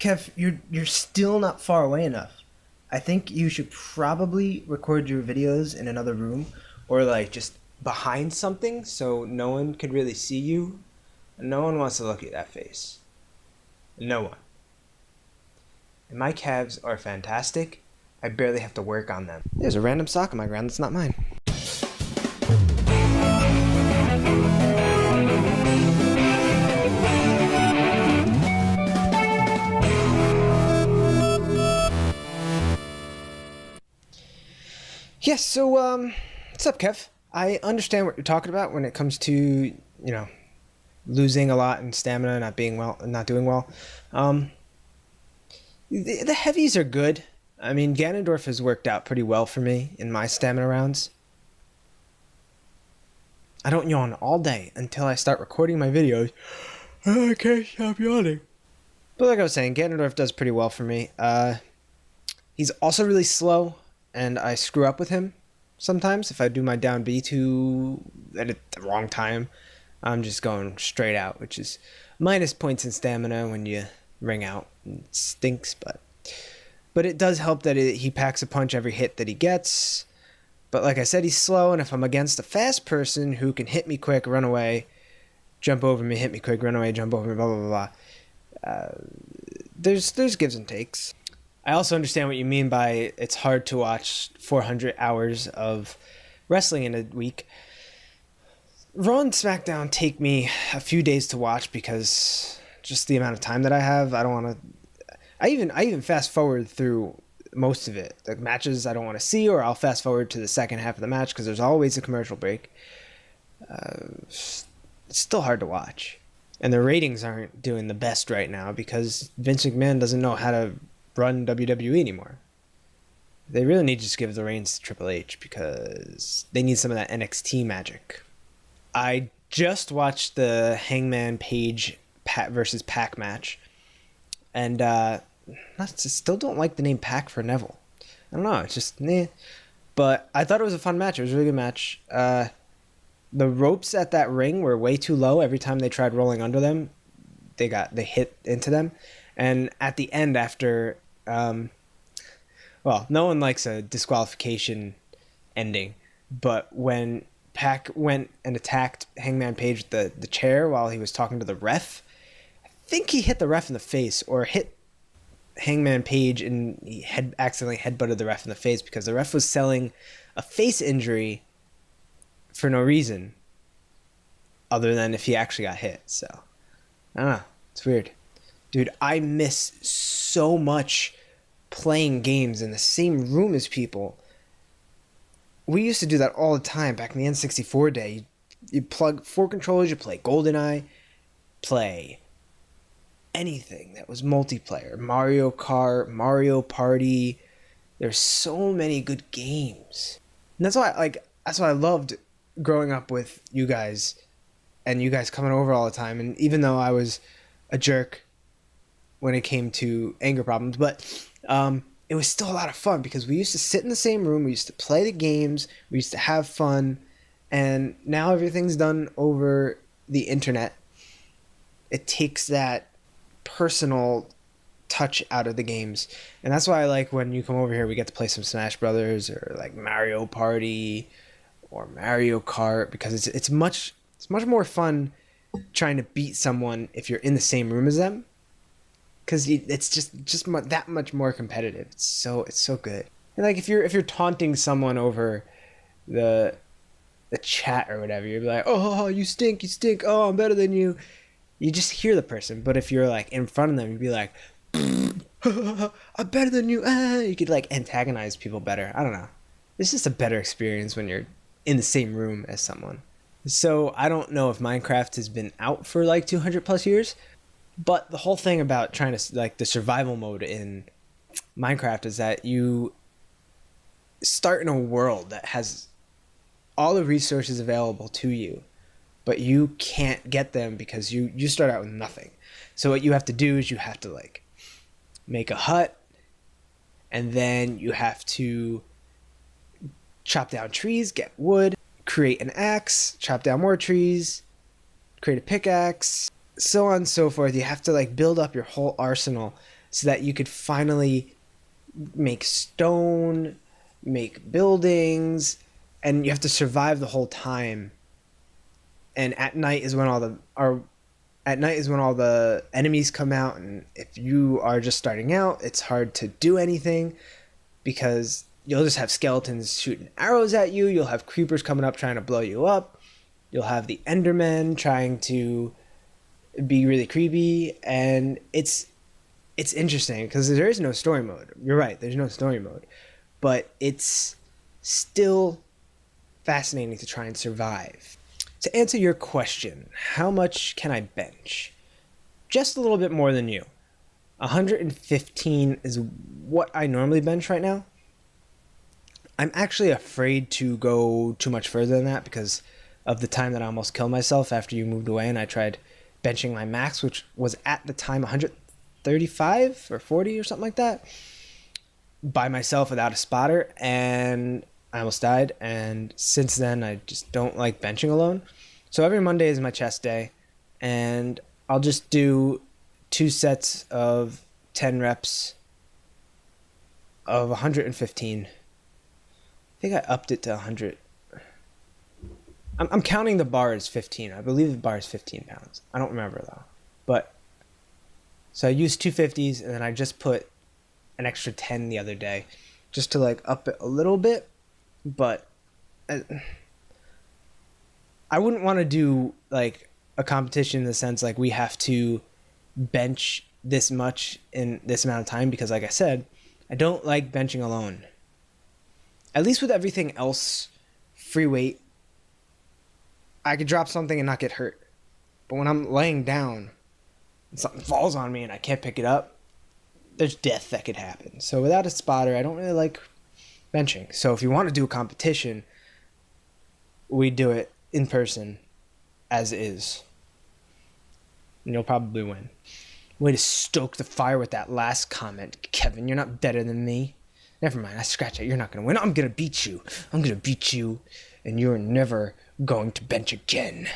Kev, you're still not far away enough. I think you should probably record your videos in another room or like just behind something so no one could really see you. No one wants to look at that face. No one. And my calves are fantastic. I barely have to work on them. There's a random sock on my ground that's not mine. Yes, so, what's up, Kev? I understand what you're talking about when it comes to, losing a lot in stamina, not doing well. The heavies are good. I mean, Ganondorf has worked out pretty well for me in my stamina rounds. I don't yawn all day until I start recording my videos. Oh, I can't stop yawning. But like I was saying, Ganondorf does pretty well for me. He's also really slow, and I screw up with him sometimes. If I do my down B2 at the wrong time, I'm just going straight out, which is minus points in stamina when you ring out. It stinks, but it does help that he packs a punch every hit that he gets. But like I said, he's slow, and if I'm against a fast person who can hit me quick, run away, jump over me, hit me quick, run away, jump over me, blah, blah, blah, blah. There's gives and takes. I also understand what you mean by it's hard to watch 400 hours of wrestling in a week. Raw and SmackDown take me a few days to watch because just the amount of time that I have. I don't want to. I even fast forward through most of it. The matches I don't want to see, or I'll fast forward to the second half of the match because there's always a commercial break. It's still hard to watch, and the ratings aren't doing the best right now because Vince McMahon doesn't know how to run WWE anymore. They really need to just give the reins to Triple H because they need some of that NXT magic. I just watched the Hangman Page versus Pac match, and I still don't like the name Pac for Neville. I don't know, it's just but I thought it was a fun match. It was a really good match. The ropes at that ring were way too low. Every time they tried rolling under them, they hit into them. And at the end, after no one likes a disqualification ending, but when Pac went and attacked Hangman Page with the chair while he was talking to the ref, I think he hit the ref in the face or hit Hangman Page and he accidentally headbutted the ref in the face because the ref was selling a face injury for no reason other than if he actually got hit. So, I don't know. It's weird. Dude, I miss so much playing games in the same room as people. We used to do that all the time back in the N64 day. You plug 4 controllers, you play GoldenEye, play anything that was multiplayer. Mario Kart, Mario Party. There's so many good games. And that's why I loved growing up with you guys and you guys coming over all the time. And even though I was a jerk when it came to anger problems, but it was still a lot of fun because we used to sit in the same room, we used to play the games, we used to have fun, and now everything's done over the internet. It takes that personal touch out of the games, and that's why I like when you come over here we get to play some Smash Brothers or like Mario Party or Mario Kart because it's much more fun trying to beat someone if you're in the same room as them. Because it's just that much more competitive. It's so good. And like if you're taunting someone over the chat or whatever, you're like, oh, you stink, oh, I'm better than you. You just hear the person. But if you're like in front of them, you'd be like, I'm better than you. You could like antagonize people better. I don't know. It's just a better experience when you're in the same room as someone. So I don't know if Minecraft has been out for like 200 plus years. But the whole thing about trying to, like, the survival mode in Minecraft is that you start in a world that has all the resources available to you, but you can't get them because you start out with nothing. So what you have to do is you have to, like, make a hut, and then you have to chop down trees, get wood, create an axe, chop down more trees, create a pickaxe, so on and so forth. You have to like build up your whole arsenal so that you could finally make stone, make buildings, and you have to survive the whole time. And at night is when all the enemies come out, and if you are just starting out, it's hard to do anything because you'll just have skeletons shooting arrows at you, you'll have creepers coming up trying to blow you up, you'll have the Endermen trying to be really creepy, and it's interesting because there is no story mode. You're right, there's no story mode, but it's still fascinating to try and survive. To answer your question, how much can I bench? Just a little bit more than you. 115 is what I normally bench right now. I'm actually afraid to go too much further than that because of the time that I almost killed myself after you moved away and I tried benching my max, which was at the time 135 or 40 or something like that, by myself without a spotter, and I almost died. And since then, I just don't like benching alone. So every Monday is my chest day, and I'll just do 2 sets of 10 reps of 115. I think I upped it to 100. I'm counting the bar as 15. I believe the bar is 15 pounds. I don't remember though. But so I used 250s, and then I just put an extra 10 the other day just to like up it a little bit. But I wouldn't want to do like a competition in the sense like we have to bench this much in this amount of time, because like I said, I don't like benching alone. At least with everything else, free weight, I could drop something and not get hurt. But when I'm laying down and something falls on me and I can't pick it up, there's death that could happen. So without a spotter, I don't really like benching. So if you want to do a competition, we do it in person as is. And you'll probably win. Way to stoke the fire with that last comment, Kevin. You're not better than me. Never mind, I scratch it. You're not going to win. I'm going to beat you. I'm going to beat you, and you're never going to bench again.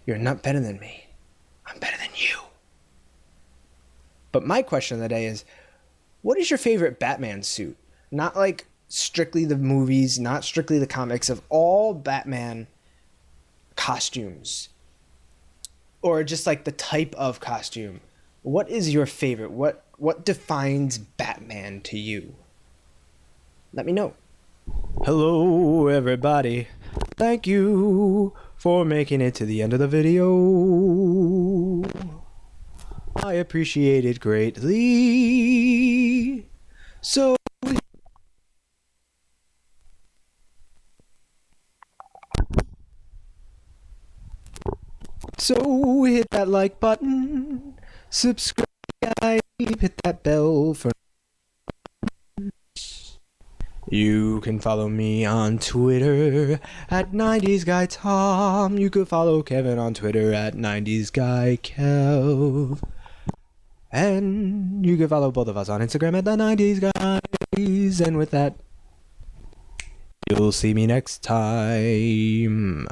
You're not better than me. I'm better than you. But my question of the day is, what is your favorite Batman suit? Not like strictly the movies, not strictly the comics, of all Batman costumes. Or just like the type of costume. What is your favorite? What defines Batman to you? Let me know. Hello, everybody. Thank you for making it to the end of the video. I appreciate it greatly. So hit that like button, subscribe, hit that bell for. You can follow me on Twitter at 90sGuyTom. You can follow Kevin on Twitter at 90sGuyKev. And you can follow both of us on Instagram at the 90sGuys. And with that, you'll see me next time.